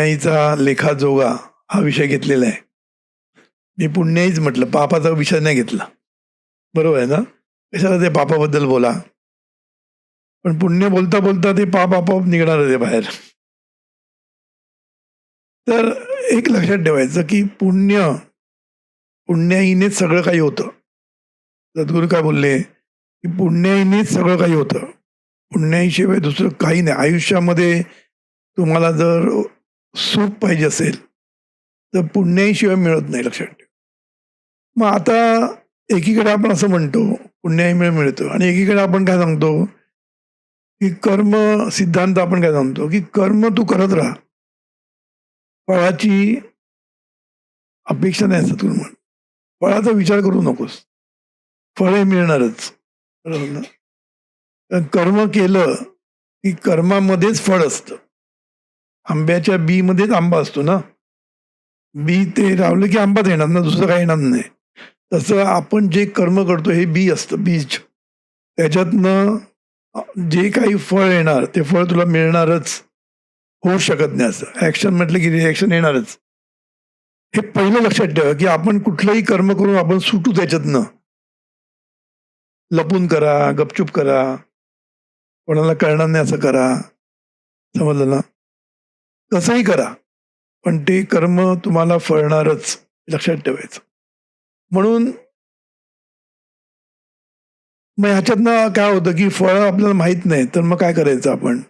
पुण्याईचा लेखाजोगा हा विषय घेतलेला आहे. मी पुण्याईच म्हटलं, पापाचा विषय नाही घेतला. बरोबर आहे ना? कशाला ते पापाबद्दल बोला. पण पुण्य बोलता बोलता ते पाप आपोआप निघणारच आहे बाहेर. तर एक लक्षात ठेवायचं की पुण्याईनेच सगळं काही होतं. सद्गुरू काय बोलले की पुण्याईनेच सगळं काही होतं. पुण्याईशिवाय दुसरं काही नाही. आयुष्यामध्ये तुम्हाला जर सुख पाहिजे असेल तर पुण्याईशिवाय मिळत नाही, लक्षात ठेवा. मग आता एकीकडे आपण असं म्हणतो पुण्याईमुळे मिळतं आणि एकीकडे आपण काय सांगतो की कर्म सिद्धांत आपण काय सांगतो की कर्म तू करत राहा, फळाची अपेक्षा नाही असं तुला म्हण. फळाचा विचार करू नकोस, फळ हे मिळणारच. बरोबर ना? तर कर्म केलं की कर्मामध्येच फळ असतं. आंब्याच्या बी मध्येच आंबा असतो ना. बी ते लावलं की आंबाच येणार ना, दुसरं काही येणार नाही. तसं आपण जे कर्म करतो हे बी असतं, बीज. त्याच्यातनं जे काही फळ येणार ते फळ तुला मिळणारच, होऊ शकत नाही असं. ऍक्शन म्हटलं की रिॲक्शन येणारच. हे पहिलं लक्षात ठेवा की आपण कुठलंही कर्म करून आपण सुटू त्याच्यातनं. लपून करा, गपचूप करा, कोणाला कळणार नाही असं करा. समजलं ना? कसंही करा, पण ते कर्म तुम्हाला फळणारच, लक्षात ठेवायचं. म्हणून मग ह्याच्यातनं काय होतं की फळ आपल्याला माहित नाही, तर मग काय करायचं आपण?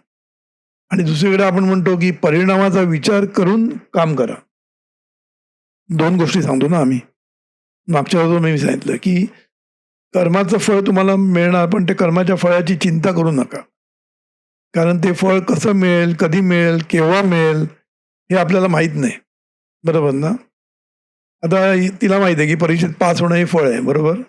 आणि दुसरीकडे आपण म्हणतो की परिणामाचा विचार करून काम करा. दोन गोष्टी सांगतो ना आम्ही. मागच्या वेळेस मी सांगितलं की कर्माचं फळ तुम्हाला मिळणार, पण ते कर्माच्या फळाची चिंता करू नका. कारण ते फळ कसं मिळेल, कधी मिळेल, केव्हा मिळेल हे आपल्याला माहीत नाही. बरोबर ना? आता तिला माहिती आहे की परीक्षेत पास होणं हे फळ आहे, बरोबर?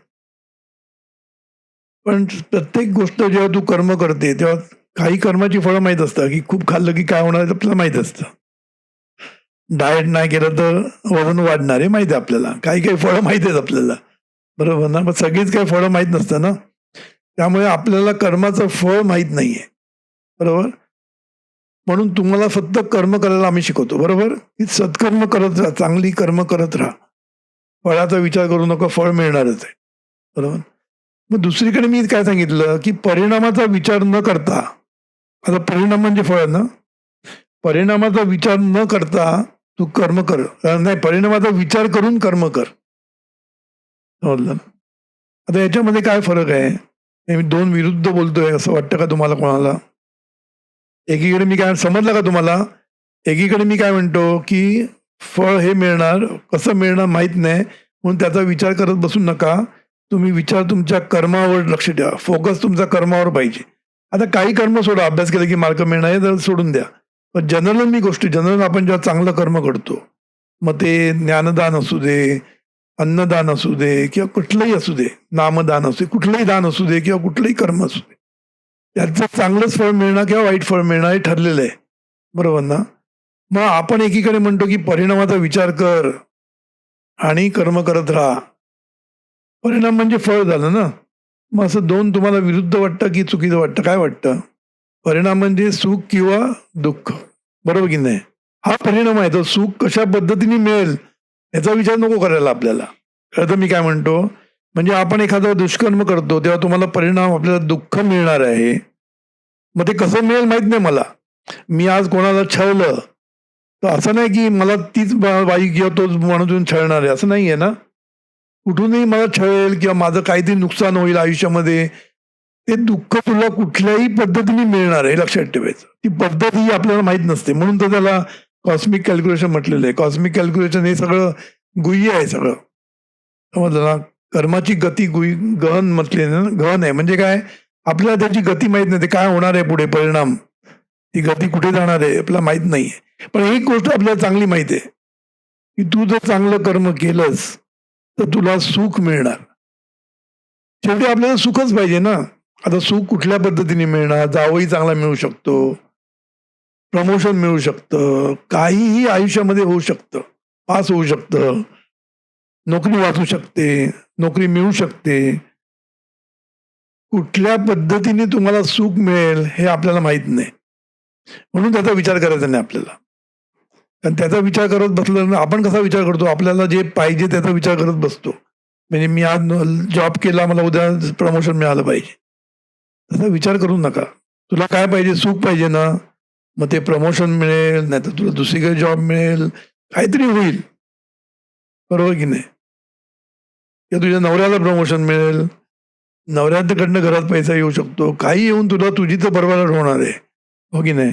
पण प्रत्येक गोष्ट जेव्हा तू कर्म करते तेव्हा काही कर्माची फळं माहीत असतात की खूप खाल्लं की काय होणार आपल्याला माहीत असतं. डाएट नाही केलं तर वजन वाढणार हे माहिती आहे आपल्याला. काही काही फळं माहिती आहेत आपल्याला. बरोबर ना? मग सगळीच काही फळं माहीत नसतं ना. त्यामुळे आपल्याला कर्माचं फळ माहीत नाहीये. बरोबर? म्हणून तुम्हाला फक्त कर्म करायला आम्ही शिकवतो. बरोबर? की सत्कर्म करत राहा, चांगली कर्म करत राहा. फळाचा विचार करू नका, फळ मिळणारच आहे. बरोबर? मग दुसरीकडे मी काय सांगितलं की परिणामाचा विचार न करता, आता परिणाम म्हणजे फळ ना, परिणामाचा विचार न करता तू कर्म कर. नाही, परिणामाचा विचार करून कर्म कर. समजलं ना? आता याच्यामध्ये काय फरक आहे? हे मी दोन विरुद्ध बोलतोय असं वाटतं का तुम्हाला कोणाला? एकीकडे मी काय समजलं का तुम्हाला? एकीकडे मी काय म्हणतो की फळ हे मिळणार, कसं मिळणार माहीत नाही, म्हणून त्याचा विचार करत बसू नका. तुम्ही विचार तुमच्या कर्मावर लक्ष द्या. फोकस तुमचा कर्मावर पाहिजे. आता काही कर्म सोडा, अभ्यास केला की मार्क मिळणार आहे तर सोडून द्या. पण जनरल मी गोष्टी जनरल आपण जेव्हा चांगलं कर्म करतो, मग ते ज्ञानदान असू दे, अन्नदान असू दे किंवा कुठलंही असू दे, नामदान असू दे, कुठलंही दान असू दे किंवा कुठलंही कर्म असू दे, त्याचं चांगलंच फळ मिळणार किंवा वाईट फळ मिळणार हे ठरलेलं आहे. बरोबर ना? मग आपण एकीकडे म्हणतो की परिणामाचा विचार कर आणि कर्म करत राहा. परिणाम म्हणजे फळ झालं ना. मग असं दोन तुम्हाला विरुद्ध वाटतं की चुकीचं वाटतं? काय वाटतं? परिणाम म्हणजे सुख किंवा दुःख. बरोबर की नाही? हा परिणाम आहे. तो सुख कशा पद्धतीने मिळेल याचा विचार नको करायला आपल्याला. कळतं मी काय म्हणतो? म्हणजे आपण एखादा दुष्कर्म करतो तेव्हा तुम्हाला परिणाम आपल्याला दुःख मिळणार आहे. मग ते कसं मिळेल माहित नाही मला. मी आज कोणाला छळलं तर असं नाही की मला तीच बाई किंवा तोच माणूस येऊन छळणार आहे, असं नाहीये ना. कुठूनही मला छळेल किंवा माझं काहीतरी नुकसान होईल आयुष्यामध्ये, ते दुःख तुला कुठल्याही पद्धतीने मिळणार आहे, लक्षात ठेवायचं. ती पद्धत ही आपल्याला माहित नसते, म्हणून तर त्याला कॉस्मिक कॅल्क्युलेशन म्हटलेलं आहे. कॉस्मिक कॅल्क्युलेशन हे सगळं गुह्य आहे सगळं. समजलं ना? कर्माची गती गहन म्हटली ना, गहन आहे म्हणजे काय? आपल्याला त्याची गती माहित नाही, ते काय होणार आहे पुढे परिणाम, ती गती कुठे जाणार आहे आपल्याला माहित नाहीये. पण एक गोष्ट आपल्याला चांगली माहिती आहे की तू जर चांगलं कर्म केलंस तर तुला सुख मिळणार. शेवटी आपल्याला सुखच पाहिजे ना. आता सुख कुठल्या पद्धतीने मिळणार? जावई चांगला मिळू शकतो, प्रमोशन मिळू शकतं, काहीही आयुष्यामध्ये होऊ शकतं. पास होऊ शकतं, नोकरी वाचू शकते, नोकरी मिळू शकते. कुठल्या पद्धतीने तुम्हाला सुख मिळेल हे आपल्याला माहित नाही. म्हणून त्याचा विचार करायचा नाही आपल्याला. कारण त्याचा विचार करत बसलं ना, आपण कसा विचार करतो, आपल्याला जे पाहिजे त्याचा विचार करत बसतो. म्हणजे मी आज जॉब केला, मला उद्या प्रमोशन मिळालं पाहिजे. तसा विचार करू नका. तुला काय पाहिजे? सुख पाहिजे ना? मग ते प्रमोशन मिळेल, नाहीतर तुला दुसरीकडे जॉब मिळेल, काहीतरी होईल. बरोबर की नाही? किंवा तुझ्या नवऱ्याला प्रमोशन मिळेल, नवऱ्याकडनं घरात पैसा येऊ शकतो. काही येऊन तुला तुझी तर बरोबर होणार आहे. हो की नाही?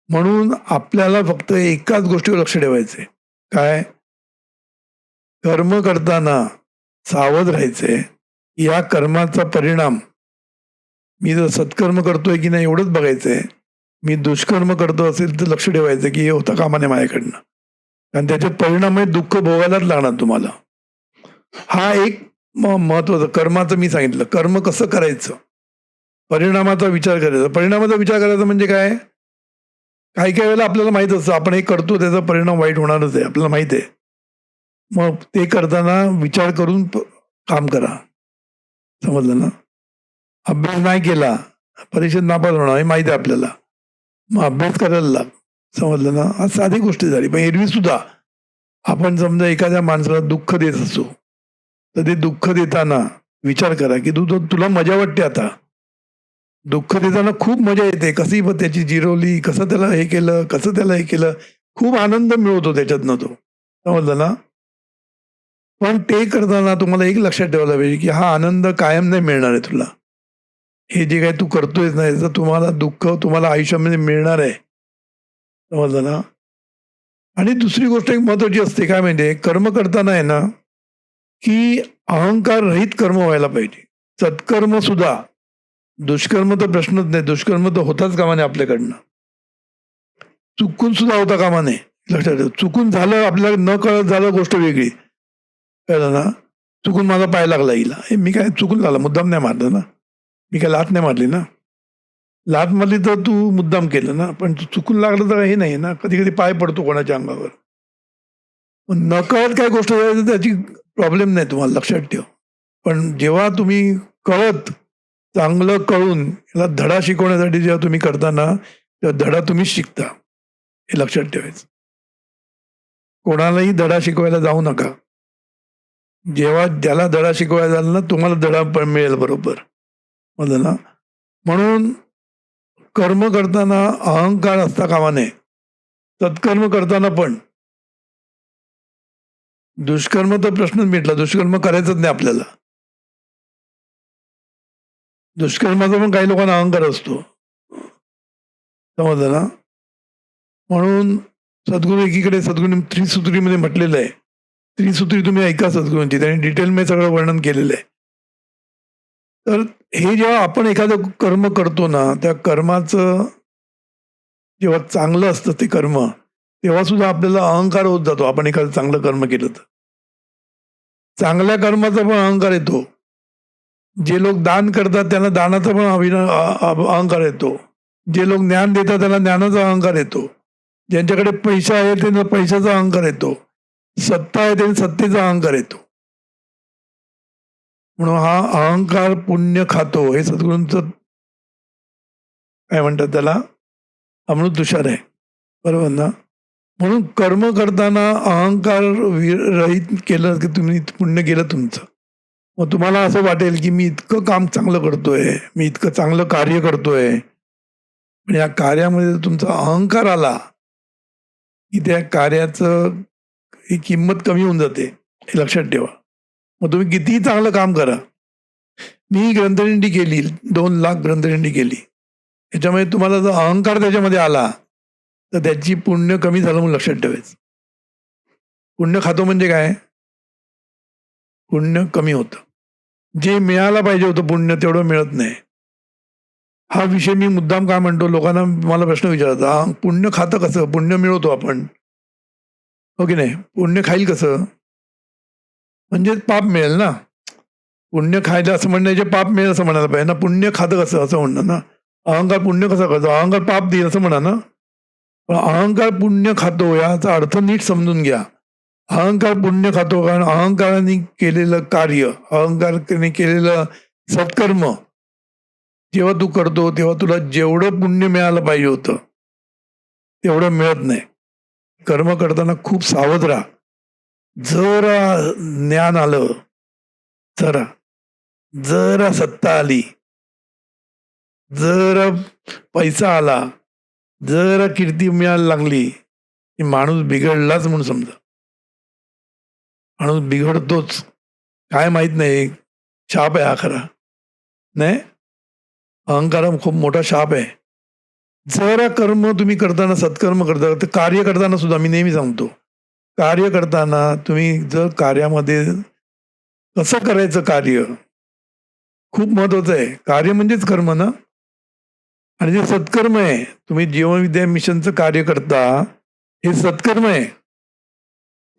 म्हणून आपल्याला फक्त एकाच गोष्टीवर लक्ष ठेवायचंय. काय? कर्म करताना सावध राहायचंय. या कर्माचा परिणाम मी जर सत्कर्म करतोय की नाही एवढंच बघायचंय. मी दुष्कर्म करतो असेल तर लक्ष ठेवायचं की हे होता कामा नये माझ्याकडनं. कारण त्याचे परिणाम हे दुःख भोगायलाच लागणार तुम्हाला. हा एक महत्वाचं कर्माचं मी सांगितलं. कर्म कसं करायचं? परिणामाचा विचार करायचा. परिणामाचा विचार करायचा म्हणजे काय? काही काही वेळेला आपल्याला माहित असतं आपण हे करतो त्याचा परिणाम वाईट होणारच आहे. आपल्याला माहित आहे. मग ते करताना विचार करून काम करा. समजलं ना? अभ्यास नाही केला, परीक्षेत नापास होणार हे माहिती आहे आपल्याला. मग अभ्यास करायला लाग. समजलं ना? आज साधी गोष्ट झाली. पण एरवी सुद्धा आपण समजा एखाद्या माणसाला दुःख देत असू, तर ते दुःख देताना विचार करा की तुला मजा वाटते आता. दुःख देताना खूप मजा येते. कशी पण त्याची जिरवली, कसं त्याला हे केलं, कसं त्याला हे केलं. खूप आनंद मिळवतो त्याच्यातनं तो. समजलं ना? पण ते करताना तुम्हाला एक लक्षात ठेवायला पाहिजे की हा आनंद कायम नाही मिळणार आहे तुला. हे जे काही तू करतोयस ना याचं तुम्हाला दुःख तुम्हाला आयुष्यामध्ये मिळणार आहे. समजलं ना? आणि दुसरी गोष्ट एक महत्वाची असते काय माहितीये कर्म करताना आहे ना की अहंकार रहित कर्म व्हायला पाहिजे. सत्कर्म सुद्धा दुष्कर्म तर प्रश्नच नाही. दुष्कर्म तर होताच कामा नये आपल्याकडनं. चुकून सुद्धा होता कामा नये. लक्षात ठेव. चुकून झालं आपल्याला न कळत झालं गोष्ट वेगळी. कळलं ना? चुकून माझा पाय लागला हिला. हे मी काय चुकून झाला मुद्दाम नाही मारलं ना. मी काय लाथ नाही मारली ना. लाथ मारली तर तू मुद्दाम केलं ना. पण तू चुकून लागलं तर हे नाही ना. कधी कधी पाय पडतो कोणाच्या अंगावर. नकळत काय गोष्ट झाली तर त्याची प्रॉब्लेम नाही तुम्हाला लक्षात ठेव. पण जेव्हा तुम्ही कळत चांगलं कळून याला धडा शिकवण्यासाठी जेव्हा तुम्ही करता ना तेव्हा धडा तुम्हीच शिकता. हे लक्षात ठेवायचं. कोणालाही धडा शिकवायला जाऊ नका. जेव्हा ज्याला धडा शिकवायला झाला ना तुम्हाला धडा पण मिळेल बरोबर. म्हणलं ना? म्हणून कर्म करताना अहंकार असता कामा नये. सत्कर्म करताना पण. दुष्कर्म तर प्रश्नच मिटला. दुष्कर्म करायचंच नाही आपल्याला. दुष्कर्माचा पण काही लोकांना अहंकार असतो. समजलं ना? म्हणून सद्गुरू एकीकडे सद्गुरूंनी त्रिसूत्रीमध्ये म्हटलेलं आहे. त्रिसूत्री तुम्ही ऐका सद्गुरूंची. त्यांनी डिटेलमध्ये सगळं वर्णन केलेलं आहे. तर हे जेव्हा आपण एखादं कर्म करतो ना त्या कर्माचं जेव्हा चांगलं असतं ते कर्म तेव्हा सुद्धा आपल्याला अहंकार होत जातो. आपण एखादं चांगलं कर्म केलं तर. चांगल्या कर्माचा पण अहंकार येतो. जे लोक दान करतात त्यांना दानाचा पण अहंकार येतो. जे लोक ज्ञान देतात त्यांना ज्ञानाचा अहंकार येतो. ज्यांच्याकडे पैसा आहे त्यांना पैशाचा अहंकार येतो. सत्ता आहे त्यांना सत्तेचा अहंकार येतो. म्हणून हा अहंकार पुण्य खातो हे सद्गुरूंचं काय म्हणतात त्याला अमृत तुषार आहे. बरोबर ना? म्हणून कर्म करताना अहंकार रहित केलं की तुम्ही पुण्य केलं तुमचं. मग तुम्हाला असं वाटेल की मी इतकं काम चांगलं करतोय, मी इतकं चांगलं कार्य करतोय. पण या कार्यामध्ये तुमचा अहंकार आला की त्या कार्याचं ही किंमत कमी होऊन जाते. हे लक्षात ठेवा. मग तुम्ही कितीही चांगलं काम करा. मी ग्रंथदिंडी केली 2,00,000 ग्रंथदिंडी केली. याच्यामध्ये तुम्हाला जर अहंकार त्याच्यामध्ये आला तर त्याची पुण्य कमी झालं म्हणून लक्षात ठेवायचं. पुण्य खातो म्हणजे काय? पुण्य कमी होतं. जे मिळायला पाहिजे होतं पुण्य तेवढं मिळत नाही. हा विषय मी मुद्दाम काय म्हणतो लोकांना मला प्रश्न विचारतात पुण्य खातं कसं? पुण्य मिळवतो आपण. हो की नाही? पुण्य खाईल कसं? म्हणजे पाप मिळेल ना. पुण्य खायला असं म्हणण्याचे पाप मिळेल असं म्हणायला पाहिजे ना. पुण्य खातं कसं असं म्हणणं ना. अहंकार पुण्य कसा करतो? अहंकार पाप देईल असं म्हणा ना. पण अहंकार पुण्य खातो याचा अर्थ नीट समजून घ्या. अहंकार पुण्य खातो कारण अहंकाराने केलेलं कार्य, अहंकाराने केलेलं सत्कर्म जेव्हा तू करतो तेव्हा तुला जेवढं पुण्य मिळालं पाहिजे होतं तेवढं मिळत नाही. कर्म करताना खूप सावध राहा. जरा ज्ञान आलं, जरा जरा सत्ता आली, जरा पैसा आला, जरा कीर्ती मिळायला लागली, की माणूस बिघडलाच म्हणून समजा. माणूस बिघडतोच. काय माहित नाही, शाप आहे हा खरा. नाही, अहंकार खूप मोठा शाप आहे. जरा कर्म तुम्ही करताना, सत्कर्म करता, तर कार्य करताना सुद्धा मी नेहमी सांगतो, कार्य करताना तुम्ही जर कार्यामध्ये कसं करायचं कार्य खूप महत्वाचं आहे. कार्य म्हणजेच कर्म ना. आणि जे सत्कर्म आहे, तुम्ही जीवनविद्या मिशनचं कार्य करता, हे सत्कर्म आहे.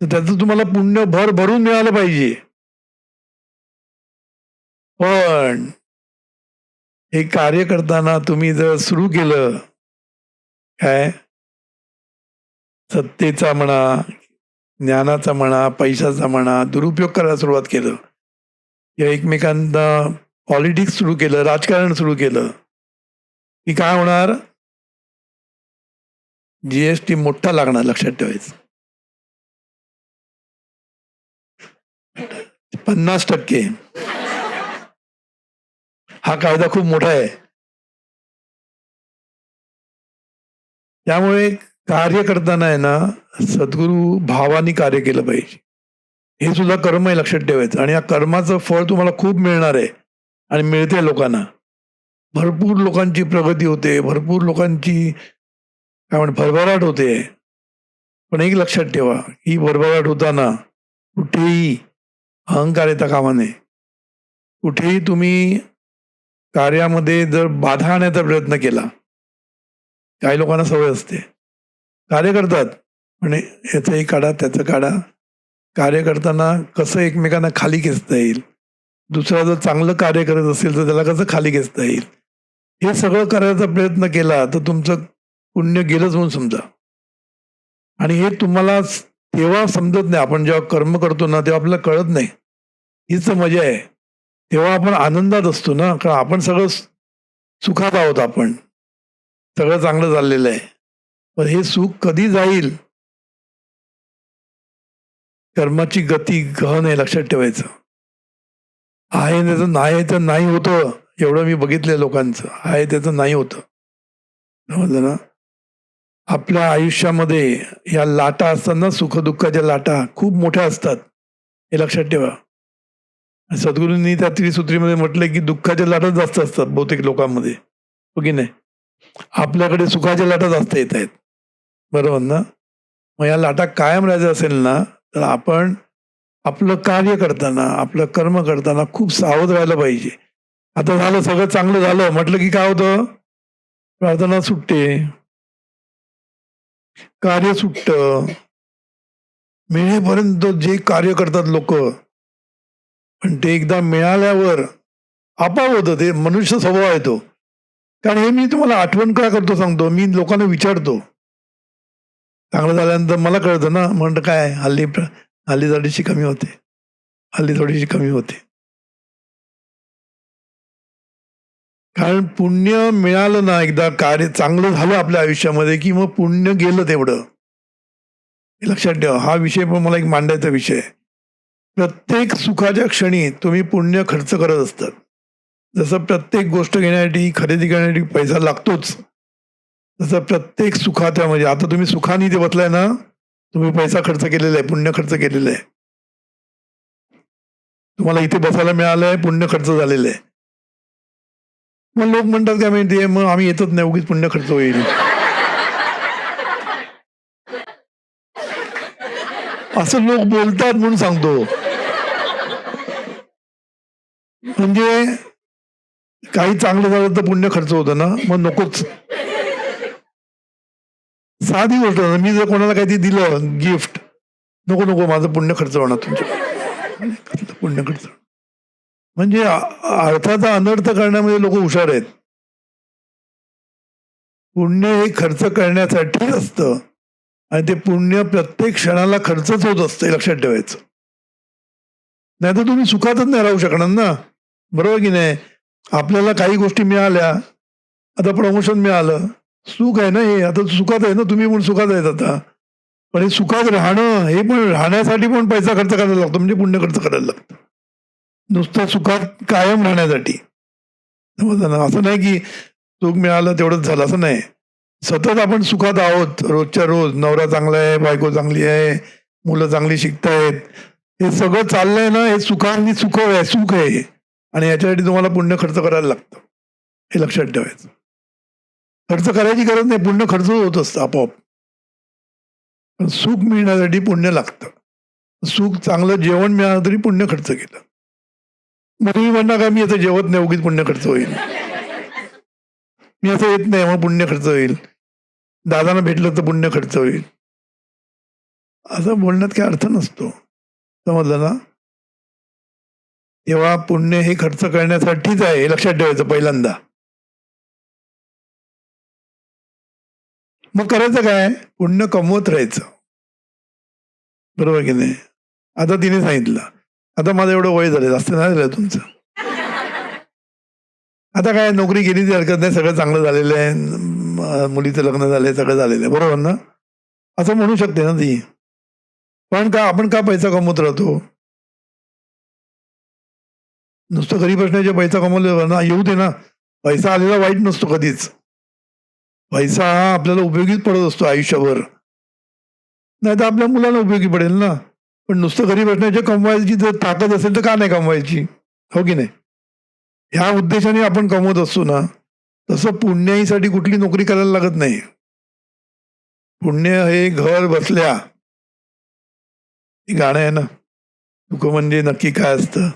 तर त्याचं तुम्हाला पुण्य भरभरून मिळालं पाहिजे. पण हे कार्य करताना तुम्ही जर सुरू केलं, काय सत्तेचा म्हणा, ज्ञानाचा म्हणा, पैशाचा म्हणा, दुरुपयोग करायला सुरुवात केलं, या एकमेकांना पॉलिटिक्स सुरू केलं, राजकारण सुरू केलं, की काय होणार? जीएसटी मोठा लागणार, लक्षात ठेवायचं. 50%. हा कायदा खूप मोठा आहे. त्यामुळे कार्य करताना आहे ना, सद्गुरू भावानी कार्य केलं पाहिजे. हे सुद्धा कर्म आहे, लक्षात ठेवायचं. आणि या कर्माचं फळ तुम्हाला खूप मिळणार आहे आणि मिळते लोकांना. भरपूर लोकांची प्रगती होते, भरपूर लोकांची काय म्हणते भरभराट होते. पण एक लक्षात ठेवा, ही भरभराट होताना कुठेही अहंकार येता कामा नये. कुठेही तुम्ही कार्यामध्ये जर बाधा आणण्याचा प्रयत्न केला, काही लोकांना सवय असते, कार्य करतात पण याचंही काढा, त्याचं काढा. कार्य करताना कसं एकमेकांना खाली खेचता येईल, दुसरा जर चांगलं कार्य करत असेल तर त्याला कसं खाली खेचता येईल, हे सगळं करायचा प्रयत्न केला तर तुमचं पुण्य गेलंच म्हणून समजा. आणि हे तुम्हाला तेव्हा समजत नाही. आपण जेव्हा कर्म करतो ना, तेव्हा आपल्याला कळत नाही. हीच मजा आहे. तेव्हा आपण आनंदात असतो ना, कारण आपण सगळं सुखात आहोत. आपण सगळं चांगलं चाललेलं आहे. पण हे सुख कधी जाईल? कर्माची गती गहन आहे, लक्षात ठेवायचं. आहे त्याचं नाही, तर नाही होतं. एवढं मी बघितलंय लोकांचं. आहे त्याचं नाही होतं. समजलं ना? आपल्या आयुष्यामध्ये या लाटा असताना, सुखदुःखाच्या लाटा खूप मोठ्या असतात, हे लक्षात ठेवा. सद्गुरूंनी त्या त्रिसूत्रीमध्ये म्हटलंय की दुःखाच्या लाटा जास्त असतात बहुतेक लोकांमध्ये, हो की नाही? आपल्याकडे सुखाच्या लाटा जास्त येत आहेत, बरोबर ना? मग या लाटा कायम राहायचं असेल ना, तर आपण आपलं कार्य करताना, आपलं कर्म करताना खूप सावध राहायला पाहिजे. आता झालं, सगळं चांगलं झालं म्हटलं की काय होतं? प्रार्थना सुटते, कार्य सुटतं. मिळेपर्यंत जे कार्य करतात लोक, पण ते एकदा मिळाल्यावर आपोआप होतं. ते मनुष्य स्वभाव आहे तो. कारण हे मी तुम्हाला आठवण का करतो सांगतो. मी लोकांना विचारतो, चांगलं झाल्यानंतर मला कळतं ना, म्हणतं काय हल्ली हल्ली थोडीशी कमी होते, हल्ली थोडीशी कमी होते. कारण पुण्य मिळालं ना, एकदा कार्य चांगलं झालं आपल्या आयुष्यामध्ये, की मग पुण्य गेलं तेवढं. हे लक्षात ठेवा. हा विषय पण मला एक मांडायचा विषय आहे. प्रत्येक सुखाच्या क्षणी तुम्ही पुण्य खर्च करत असतात. जसं प्रत्येक गोष्ट घेण्यासाठी, खरेदी करण्यासाठी पैसा लागतोच, तसं प्रत्येक सुखाच्या, म्हणजे आता तुम्ही सुखाने इथे बसलाय ना, तुम्ही पैसा खर्च केलेला आहे, पुण्य खर्च केलेलं आहे. तुम्हाला इथे बसायला मिळालंय, पुण्य खर्च झालेलं आहे. मग लोक म्हणतात काय माहितीये, मग आम्ही येतच नाही, उगीच पुण्य खर्च होईल. असं लोक बोलतात म्हणून सांगतो. म्हणजे काही चांगलं झालं तर पुण्य खर्च होतं ना, मग नकोच. साधी गोष्ट, मी जर कोणाला काहीतरी दिलं गिफ्ट, नको नको, माझं पुण्य खर्च होणार तुमच्या. पुण्य खर्च म्हणजे अर्थाचा अनर्थ करण्यामध्ये लोक हुशार आहेत. पुण्य हे खर्च करण्यासाठी असतं आणि ते पुण्य प्रत्येक क्षणाला खर्चच होत असतं, लक्षात ठेवायचं. नाही तर तुम्ही सुखातच नाही राहू शकणार ना, बरोबर की नाही? आपल्याला काही गोष्टी मिळाल्या, आता प्रमोशन मिळालं, सुख आहे ना हे, आता सुखात आहे ना तुम्ही, म्हणून सुखात आहेत आता. पण हे सुखात राहणं, हे पण राहण्यासाठी पण पैसा खर्च करायला लागतो, म्हणजे पुण्य खर्च करायला लागतं. नुसतं सुखात कायम राहण्यासाठी. समजलं ना? असं नाही की सुख मिळालं तेवढंच झालं, असं नाही. सतत आपण सुखात आहोत रोजच्या रोज. नवरा चांगला आहे, बायको चांगली आहे, मुलं चांगली शिकतायत. हे सगळं चाललंय ना, हे सुखाने सुख आहे, सुख आहे हे. आणि याच्यासाठी तुम्हाला पुण्य खर्च करायला लागतं. हे लक्षात ठेवायचं. खर्च करायची गरज नाही, पुण्य खर्च होत असतं आपोआप. पण सुख मिळण्यासाठी पुण्य लागतं. सुख चांगलं जेवण मिळालं तरी पुण्य खर्च केलं. मग तुम्ही म्हणणार का मी आता जेवत नाही उगीच पुण्य खर्च होईल. मी असं येत नाही मग पुण्य खर्च होईल. दादांना भेटलं तर पुण्य खर्च होईल. असं बोलण्यात काही अर्थ नसतो. समजलं ना? तेव्हा पुण्य हे खर्च करण्यासाठीच आहे हे लक्षात ठेवायचं पहिल्यांदा. मग करायचं काय? पुण्य कमवत राहायचं. बरोबर की नाही? आता तिने सांगितलं. आता माझं एवढं वय झालं, जास्त नाही झालं तुमचं. आता काय नोकरी केली ती हरकत नाही, सगळं चांगलं झालेलं आहे. मुलीचं लग्न झालंय, सगळं झालेलं आहे. बरोबर ना? असं म्हणू शकते ना ती. पण का आपण का पैसा कमवत राहतो? नुसतं घरी बसण्याचे पैसा कमवले ना, येऊ दे ना. पैसा आलेला वाईट नसतो कधीच. पैसा हा आपल्याला उपयोगीच पडत असतो आयुष्यभर. नाहीतर आपल्या मुलांना उपयोगी पडेल ना. पण नुसतं घरी बसण्याचे कमवायची जर ताकद असेल तर का नाही कमवायची? हो की नाही? ह्या उद्देशाने आपण कमवत असतो ना, तसं पुण्याईसाठी कुठली नोकरी करायला लागत नाही. पुण्य हे घर बसल्या हे गाणं आहे ना, सुख म्हणजे नक्की काय असतं?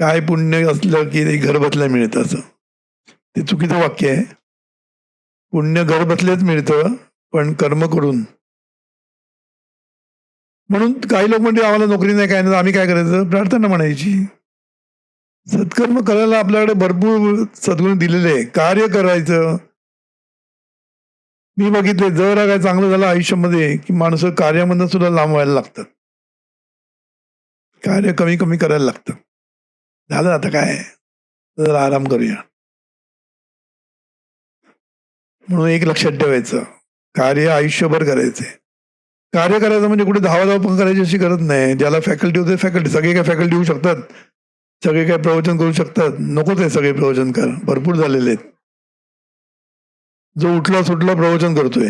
काय पुण्य असलं की ते घर बसल्या मिळतं असं. ते चुकीचं वाक्य आहे. पुण्य घर बसल्याच मिळतं, पण कर्म करून. म्हणून काही लोक म्हणते आम्हाला नोकरी नाही, काय नाही, आम्ही काय करायचं? प्रार्थना म्हणायची. सत्कर्म करायला आपल्याकडे भरपूर सद्गुण दिलेले आहे. कार्य करायचं. मी बघितले जरा काय चांगलं झालं आयुष्यामध्ये की माणसं कार्यामधनं सुद्धा लांब व्हायला लागतात. कार्य कमी कमी करायला लागतं. झालं आता काय? जरा आराम करूया. म्हणून एक लक्षात ठेवायचं, कार्य आयुष्यभर करायचंय. कार्य करायचं म्हणजे कुठे धावाधाव पण करायची अशी गरज नाही. ज्याला फॅकल्टी होते फॅकल्टी, सगळे काय फॅकल्टी होऊ शकतात? सगळे काय प्रवचन करू शकतात? नकोच आहे सगळे प्रवचनकार, भरपूर झालेले आहेत. जो उठला सुटला प्रवचन करतोय.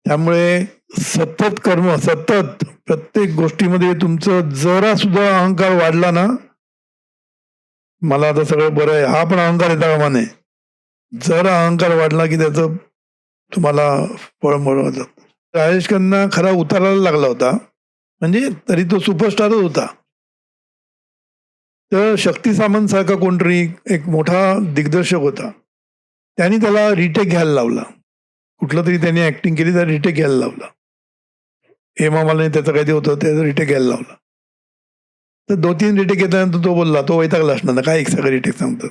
त्यामुळे सतत कर्म, सतत प्रत्येक गोष्टीमध्ये तुमचं जरा सुद्धा अहंकार वाढला ना, मला आता सगळं बरं आहे, हा पण अहंकार येता कामा नये. जर अहंकार वाढला की त्याचं तुम्हाला फळ मिळवलं. राजेश खन्ना खरा उतारायला लागला होता, म्हणजे तरी तो सुपरस्टारच होता. तर शक्ती सामंत सारखा कोणतरी एक मोठा दिग्दर्शक होता. त्यांनी त्याला रिटेक घ्यायला लावला. कुठलं तरी त्यांनी ऍक्टिंग केली, तर रिटेक घ्यायला लावला. हेमा मालिनी त्याचं काहीतरी होतं, त्याचं रिटेक घ्यायला लावला. तर 2-3 रिटेक घेतल्यानंतर तो बोलला, तो वैतागला असणार ना, काय एक सगळं रिटेक सांगतात.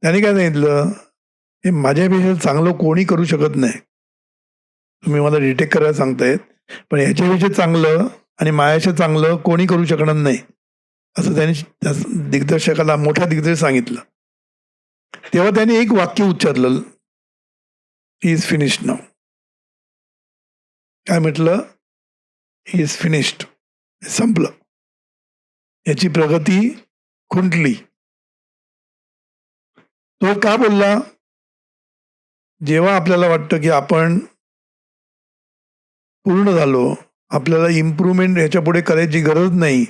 त्याने काय सांगितलं, हे माझ्यापेक्षा चांगलं कोणी करू शकत नाही. तुम्ही मला रिटेक करायला सांगतायत, पण ह्याच्यापेक्षा चांगलं आणि माझ्यापेक्षा चांगलं कोणी करू शकणार नाही. असं त्यांनी त्या दिग्दर्शकाला, मोठ्या दिग्दर्शक सांगितलं. तेव्हा त्याने एक वाक्य उच्चारलं, ही इज फिनिश्ड नाऊ. काय म्हटलं? He is finished. संपलं. याची प्रगती खुंटली. तो का बोलला? जेव्हा आपल्याला वाटतं की आपण पूर्ण झालो, आपल्याला इम्प्रूव्हमेंट ह्याच्या पुढे करायची गरज नाही,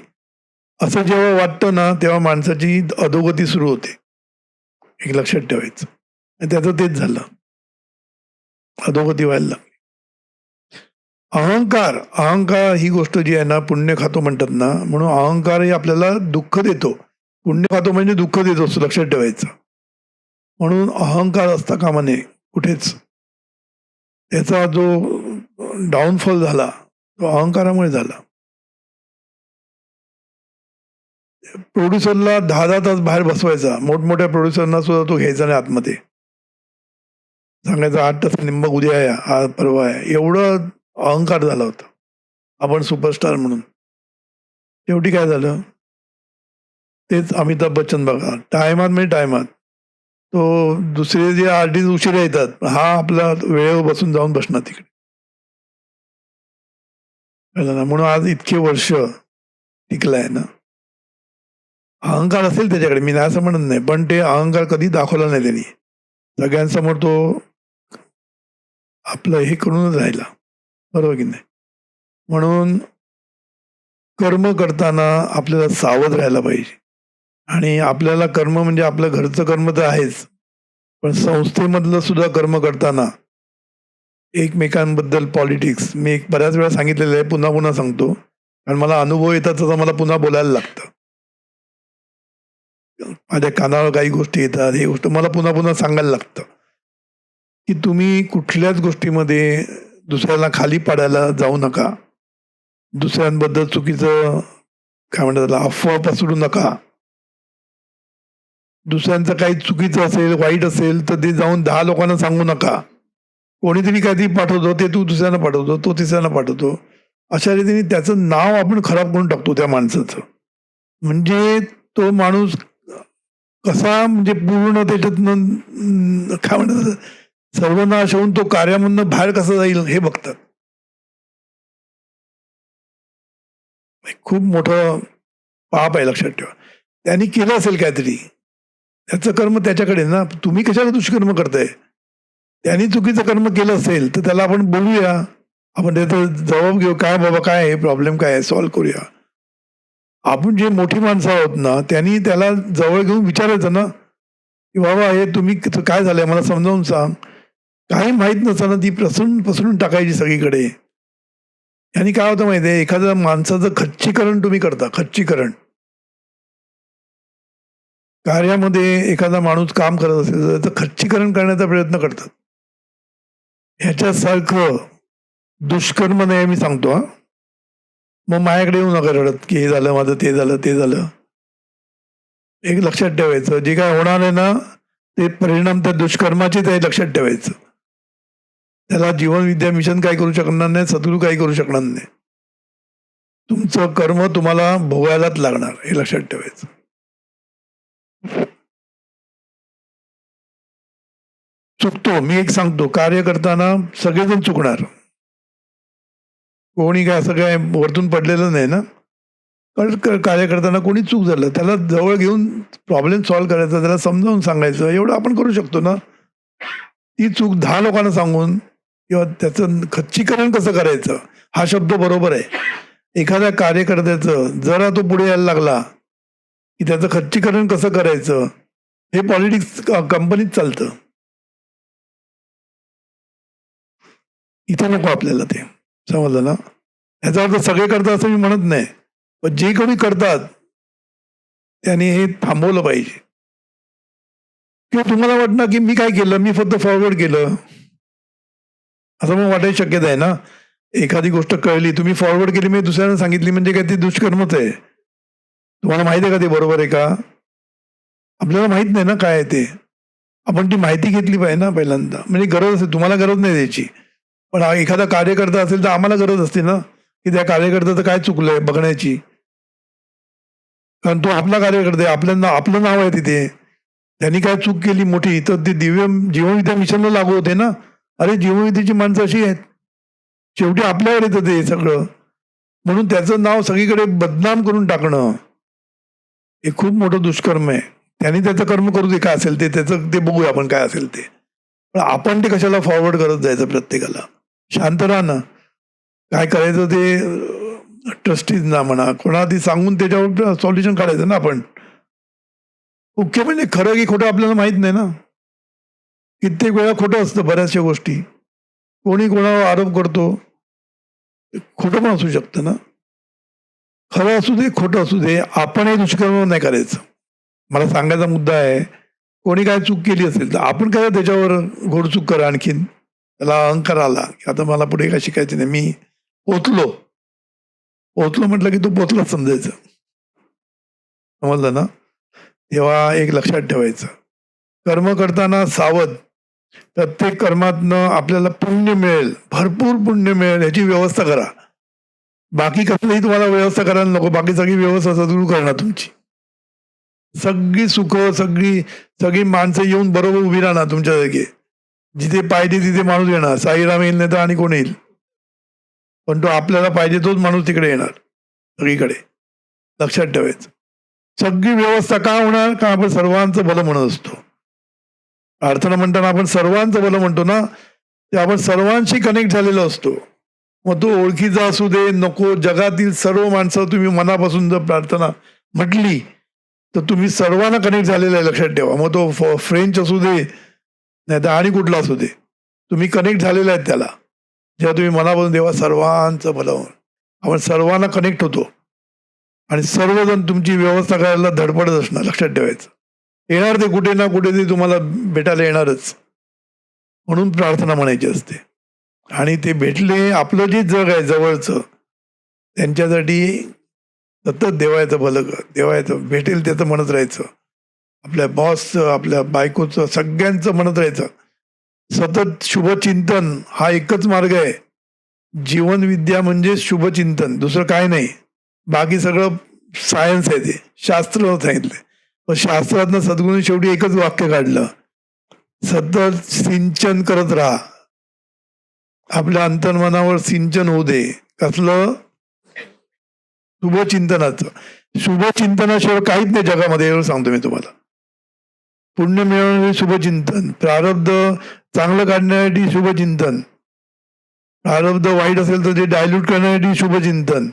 असं जेव्हा वाटतं ना, तेव्हा माणसाची अधोगती सुरू होते. एक लक्षात ठेवायचं. आणि त्याचं तेच झालं. अधोगती व्हायला लागली. अहंकार, अहंकार ही गोष्ट जी आहे ना, पुण्य खातो म्हणतात ना, म्हणून अहंकारही आपल्याला दुःख देतो. पुण्य खातो म्हणजे दुःख देतो असं लक्षात ठेवायचं. म्हणून अहंकार असता कामा नये कुठेच. त्याचा जो डाऊनफॉल झाला, तो अहंकारामुळे झाला. प्रोड्युसरला 10-10 तास बाहेर बसवायचा. मोठमोठ्या प्रोड्युसरना सुद्धा तो घ्यायचा नाही आतमध्ये. सांगायचं 8 तास निम्म उद्या या, आज परवा आहे. एवढं अहंकार झाला होता. आपण सुपरस्टार म्हणून. शेवटी काय झालं? तेच अमिताभ बच्चन बघा, टायमात म्हणजे टायमात. तो दुसरे जे आर्टिस्ट उशिरा येतात, हा आपला वेळेवर बसून जाऊन बसणार तिकडे. कळलं ना? म्हणून आज इतके वर्ष टिकलाय ना. अहंकार असेल त्याच्याकडे, मी नाही असं म्हणत नाही, पण ते अहंकार कधी दाखवला नाही त्यांनी. सगळ्यांसमोर तो आपलं हे करूनच राहिला. बरोबर की नाही? म्हणून कर्म करताना आपल्याला सावध राहायला पाहिजे. आणि आपल्याला कर्म म्हणजे आपलं घरचं कर्म तर आहेच, पण संस्थेमधलं सुद्धा कर्म करताना एकमेकांबद्दल पॉलिटिक्स, मी एक बऱ्याच वेळा सांगितलेलं आहे, पुन्हा पुन्हा सांगतो, कारण मला अनुभव येतात तसं मला पुन्हा बोलायला लागतं. माझ्या कानावर काही गोष्टी येतात, हे गोष्ट मला पुन्हा पुन्हा सांगायला लागतं, की तुम्ही कुठल्याच गोष्टीमध्ये दुसऱ्याला खाली पाडायला जाऊ नका. दुसऱ्यांबद्दल चुकीचं काय म्हणतात त्याला, अफवा पसरू नका. दुसऱ्यांचं काही चुकीचं असेल, वाईट असेल, तर ते जाऊन 10 लोकांना सांगू नका. कोणीतरी काहीतरी पाठवतो, ते तू दुसऱ्यांना पाठवतो, तो तिसऱ्यांना पाठवतो. अशा रीतीने त्याचं नाव आपण खराब करून टाकतो त्या माणसाचं. म्हणजे तो माणूस कसा म्हणजे पूर्ण त्याच्यातनं काय म्हणतात, सर्वनाश होऊन तो कार्यामधनं बाहेर कसा जाईल हे बघतात. खूप मोठं पाप आहे, लक्षात ठेवा. त्यांनी केलं असेल काहीतरी, त्याचं कर्म त्याच्याकडे ना, तुम्ही कशाला दुष्कर्म करताय? त्यांनी चुकीचं कर्म केलं असेल तर त्याला आपण बोलूया, आपण त्याचा जबाब घेऊ, काय बाबा काय आहे प्रॉब्लेम, काय आहे सॉल्व्ह करूया. आपण जे मोठी माणसं आहोत ना, त्यांनी त्याला जवळ घेऊन विचारायचं ना, की बाबा हे तुम्ही काय झालंय मला समजावून सांग. काही माहित नसताना ती पसरून पसरून टाकायची सगळीकडे. आणि काय होतं माहितीये, एखाद्या माणसाचं खच्चीकरण तुम्ही करता, खच्चीकरण. कार्यामध्ये एखादा माणूस काम करत असेल तर त्याचं खच्चीकरण करण्याचा प्रयत्न करतात. ह्याच्यासारखं दुष्कर्म नाही मी सांगतो हा. मग माझ्याकडे येऊ नका रडत, की हे झालं माझं, ते झालं, ते झालं. एक लक्षात ठेवायचं, जे काय होणार आहे ना, ते परिणाम त्या दुष्कर्माचेच आहे, लक्षात ठेवायचं. त्याला जीवन विद्या मिशन काय करू शकणार नाही, सद्गुरू काही करू शकणार नाही. तुमचं कर्म तुम्हाला भोगायलाच लागणार, हे लक्षात ठेवायचं. चुकतो, मी एक सांगतो, कार्य करताना सगळेजण चुकणार. कोणी काय असं काय वरतून पडलेलं नाही ना. कारण कार्य करताना कोणी चूक झालं, त्याला जवळ घेऊन प्रॉब्लेम सॉल्व्ह करायचा, त्याला समजावून सांगायचं, एवढं आपण करू शकतो ना. ती चूक 10 लोकांना सांगून किंवा त्याचं खच्चीकरण कसं करायचं, हा शब्द बरोबर आहे. एखाद्या कार्यकर्त्याचं जरा तो पुढे यायला लागला, की त्याचं खच्चीकरण कसं करायचं, हे पॉलिटिक्स कंपनीत चालतं. इथं नको आपल्याला ते. समजलं ना? याचा अर्थ सगळे करतात असं मी म्हणत नाही. पण जे कोणी करतात, त्यांनी हे थांबवलं पाहिजे. किंवा तुम्हाला वाटणार, की मी काय केलं? मी फक्त फॉरवर्ड केलं. असं मग वाटायची शक्यता आहे ना. एखादी गोष्ट कळली, तुम्ही फॉरवर्ड केली म्हणजे दुसऱ्यांना सांगितली म्हणजे काय ते दुष्कर्मच आहे. तुम्हाला माहिती आहे का ते बरोबर आहे का? आपल्याला माहित नाही ना काय आहे ते. आपण ती माहिती घेतली पाहिजे ना पहिल्यांदा. म्हणजे गरज असेल, तुम्हाला गरज नाही द्यायची. पण हा एखादा कार्यकर्ता असेल तर आम्हाला गरज असते ना, की त्या कार्यकर्त्याचं काय चुकलंय बघण्याची. कारण तो आपला कार्यकर्ता आहे, आपलं नाव आहे तिथे. त्यांनी काय चूक केली मोठी तर ते दिव्य जीवनविद्या मिशनला लागू होते ना. अरे जीवनविद्येची माणसं अशी आहेत. शेवटी आपल्यावर येतं ते सगळं. म्हणून त्याचं नाव सगळीकडे बदनाम करून टाकणं, हे खूप मोठं दुष्कर्म आहे. त्यांनी त्याचं कर्म करू दे, काय असेल ते त्याचं ते बघूया आपण काय असेल ते. पण आपण ते कशाला फॉरवर्ड करत जायचं प्रत्येकाला. शांत राहा ना. काय करायचं ते ट्रस्टीजना म्हणा, कोणाला ती सांगून त्याच्यावर सॉल्युशन काढायचं ना आपण. मुख्य म्हणजे खरं की खोटं आपल्याला माहित नाही ना. कित्येक वेळा खोटं असतं बऱ्याचशा गोष्टी. कोणी कोणावर आरोप करतो, खोटं पण असू शकतं ना. खरं असू दे, खोटं असू दे, आपण हे दुष्कर्म नाही करायचं. मला सांगायचा मुद्दा आहे, कोणी काय चूक केली असेल तर आपण काय त्याच्यावर घोडचूक करा आणखीन. त्याला अहंकार आला, की आता मला पुढे काय शिकायचं नाही. मी पोचलो. पोचलो म्हटलं की तो पोचलाच समजायचं. समजलं ना? तेव्हा एक लक्षात ठेवायचं. कर्म करताना सावध. प्रत्येक कर्मातनं आपल्याला पुण्य मिळेल, भरपूर पुण्य मिळेल याची व्यवस्था करा. बाकी कसलीही तुम्हाला व्यवस्था करायला नको. बाकी सगळी व्यवस्था सद्गुरू करणार तुमची. सगळी सुख, सगळी सगळी माणसं येऊन बरोबर उभी राहणार तुमच्या जागी. जिथे पाहिजे तिथे माणूस येणार. साईराम येईल नाही तर आणि कोण येईल, पण तो आपल्याला पाहिजे तोच माणूस तिकडे येणार सगळीकडे. लक्षात ठेवायचं. सगळी व्यवस्था का होणार? का आपण सर्वांचं भलं म्हणत असतो. प्रार्थना म्हणताना आपण सर्वांचं भलं म्हणतो ना, ते आपण सर्वांशी कनेक्ट झालेलो असतो. मग तो ओळखीचा असू दे नको, जगातील सर्व माणसं तुम्ही मनापासून जर प्रार्थना म्हटली तर तुम्ही सर्वांना कनेक्ट झालेलं आहे. लक्षात ठेवा. मग तो फ्रेंच असू दे नाही तर आणि कुठला असू दे, तुम्ही कनेक्ट झालेला आहे त्याला. जेव्हा तुम्ही मनापासून देवा सर्वांचं भलं, आपण सर्वांना कनेक्ट होतो आणि सर्वजण तुमची व्यवस्था करायला धडपडत असणार. लक्षात ठेवायचं. येणार ते कुठे ना कुठे ते तुम्हाला भेटायला येणारच. म्हणून प्रार्थना म्हणायची असते. आणि ते भेटले, आपलं जे जग आहे जवळचं त्यांच्यासाठी सतत देवायचं भलं कर, देवायचं भेटेल त्याचं म्हणत राहायचं. आपल्या बॉसचं, आपल्या बायकोचं, सगळ्यांचं म्हणत राहायचं. सतत शुभचिंतन हा एकच मार्ग आहे. जीवनविद्या म्हणजे शुभचिंतन, दुसरं काय नाही. बाकी सगळं सायन्स आहे, ते शास्त्र सांगितलंय. पण शास्त्रातनं सद्गुरूंनी शेवटी एकच वाक्य काढलं, सतत सिंचन करत राहा. आपल्या अंतर्मनावर सिंचन होऊ दे. कसलं? शुभचिंतनाचं. शुभचिंतनाशिवाय काहीच नाही जगामध्ये, एवढं सांगतो मी तुम्हाला. पुण्य मिळवण्यासाठी शुभचिंतन, प्रारब्ध चांगलं काढण्यासाठी शुभचिंतन, प्रारब्ध वाईट असेल तर ते डायल्यूट करण्यासाठी शुभचिंतन.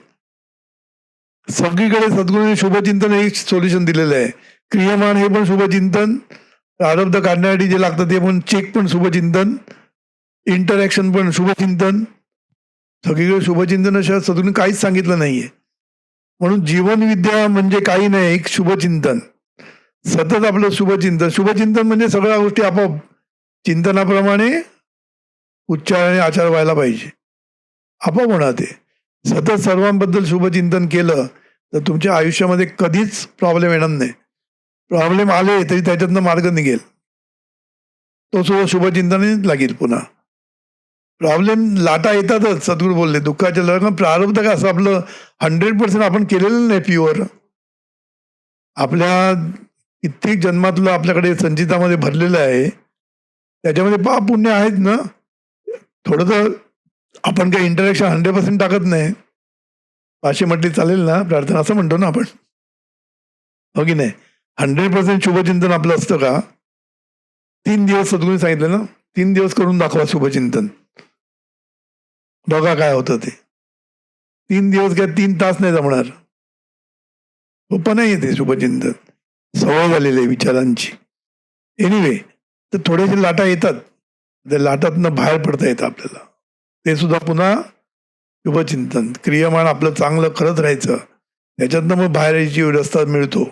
सगळीकडे सद्गुरूंनी शुभचिंतन एक सोल्युशन दिलेलं आहे. क्रियमान हे पण शुभचिंतन, प्रारब्ध काढण्यासाठी जे लागतं ते पण चेक पण शुभचिंतन, इंटरॅक्शन पण शुभचिंतन. सगळीकडे शुभचिंतनाशिवाय सद्गुरूंनी काहीच सांगितलं नाहीये. म्हणून जीवनविद्या म्हणजे काही नाही, एक शुभचिंतन. सतत आपलं शुभचिंतन. शुभचिंतन म्हणजे सगळ्या गोष्टी आपोआप चिंतनाप्रमाणे उच्चार आणि आचार व्हायला पाहिजे. आपोआप होणार ते. सतत सर्वांबद्दल शुभचिंतन केलं तर तुमच्या आयुष्यामध्ये कधीच प्रॉब्लेम येणार नाही. प्रॉब्लेम आले तरी त्याच्यातनं मार्ग निघेल. तो सुद्धा शुभचिंतनानेच लागेल. पुन्हा प्रॉब्लेम लाटा येतातच. सद्गुरू बोलले दुःखाच्या लाटा. प्रारब्ध का असं आपलं 100% आपण केलेलं नाही प्युअर. आपल्या कित्येक जन्मातलं आपल्याकडे संचितामध्ये भरलेलं आहे. त्याच्यामध्ये पाप पुण्य आहेत ना. थोडं तर आपण काही इंटरॅक्शन 100% टाकत नाही. 500 म्हटली चालेल ना प्रार्थना, असं म्हणतो ना आपण, हो की नाही. 100% शुभचिंतन आपलं असतं का? 3 दिवस सद्गुरूंनी सांगितलं ना, 3 दिवस करून दाखवा शुभचिंतन, बघा काय होतं ते. 3 दिवस काय 3 तास नाही जमणार. सोपं नाही येते शुभचिंतन, सवय झालेली आहे विचारांची. एनिवे, तर थोडेसे लाटा येतात, त्या लाटातनं बाहेर पडता येतं आपल्याला. ते सुद्धा पुन्हा शुभचिंतन. क्रियमान आपलं चांगलं करत राहायचं, त्याच्यातनं मग बाहेर यायची रस्ता मिळतो.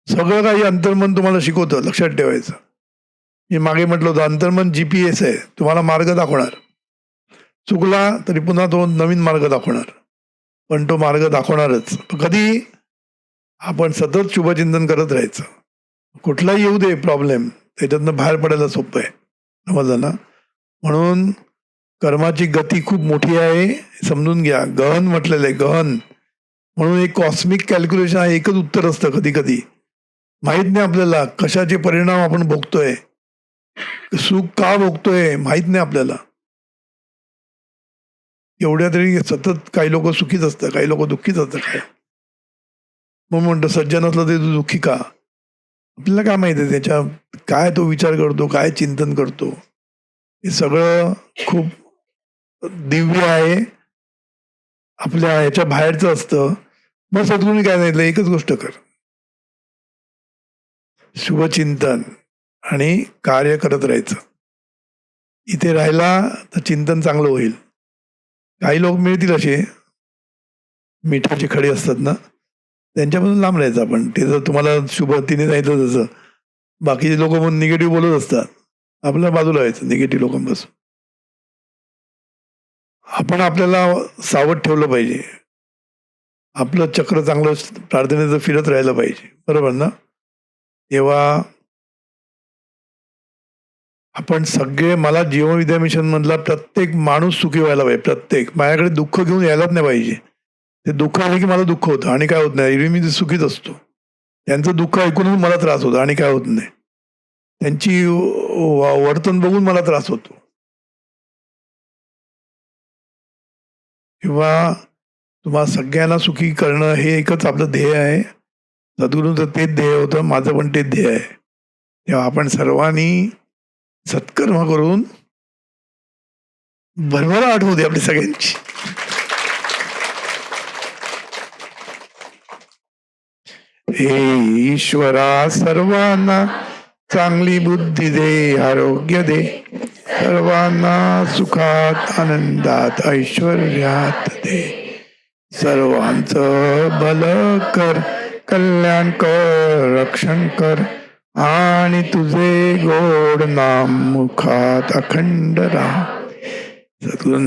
सगळं काही अंतर्मन तुम्हाला शिकवतं. लक्षात ठेवायचं. मी मागे म्हटलं होतं अंतर्मन GPS आहे, तुम्हाला मार्ग दाखवणार. चुकला तरी पुन्हा तो नवीन मार्ग दाखवणार, पण तो मार्ग दाखवणारच. कधी? आपण सतत शुभचिंतन करत राहायचं. कुठलाही येऊ दे प्रॉब्लेम, त्याच्यातनं बाहेर पडायला सोपं आहे. समजलं ना. म्हणून कर्माची गती खूप मोठी आहे, समजून घ्या. गहन म्हटलेलं आहे, गहन. म्हणून एक कॉस्मिक कॅल्क्युलेशन आहे, एकच उत्तर असतं. कधी कधी माहित नाही आपल्याला कशाचे परिणाम आपण भोगतोय, सुख का भोगतोय माहित नाही आपल्याला. एवढ्या तरी सतत काही लोक सुखीच असतात, काही लोक दुःखीच असतात. काय मग म्हणतो सज्जन असलं तरी तू दुःखी का? आपल्याला काय माहिती आहे त्याच्या, काय तो विचार करतो, काय चिंतन करतो. हे सगळं खूप दिव्य आहे, आपल्या ह्याच्या बाहेरचं असतं. मग सद्गुरूंनी काय सांगितलं, एकच गोष्ट कर, शुभचिंतन आणि कार्य करत राहायचं. इथे राहिला तर चिंतन चांगलं होईल. काही लोक मिळतील असे मिठाचे खडे असतात ना, त्यांच्यापासून लांब राहायचं आपण. ते जर तुम्हाला शुभ तिने सांगितलं तसं, बाकीचे लोक पण निगेटिव्ह बोलत असतात, आपल्या बाजूला व्हायचं निगेटिव्ह लोकांपासून. आपण आपल्याला सावध ठेवलं पाहिजे. आपलं चक्र चांगलं प्रार्थनेचं फिरत राहायला पाहिजे. बरोबर ना. तेव्हा आपण सगळे, मला जीवनविद्या मिशन मधला प्रत्येक माणूस सुखी व्हायला पाहिजे. प्रत्येक, माझ्याकडे दुःख घेऊन यायलाच नाही पाहिजे. ते दुःख आले की मला दुःख होतं आणि काय होत नाही, एरवी मी सुखीच असतो. त्यांचं दुःख ऐकूनच मला त्रास होतो आणि काय होत नाही. त्यांची वर्तन बघून मला त्रास होतो. किंवा तुम्हा सगळ्यांना सुखी करणं हे एकच आपलं ध्येय आहे. सद्गुरूंचं तेच ध्येय होतं, माझं पण तेच ध्येय आहे. तेव्हा आपण सर्वांनी सत्कर्म करून भरभराट होऊ दे आपली सगळ्यांची. हे ईश्वरा सर्वांना चांगली बुद्धी दे, आरोग्य दे, सर्वांना सुखात आनंदात ऐश्वर्यात दे, सर्वांचं भलं कर, कल्याण कर, रक्षण कर आणि तुझे गोड नाम मुखात अखंड राह. सद्गुरू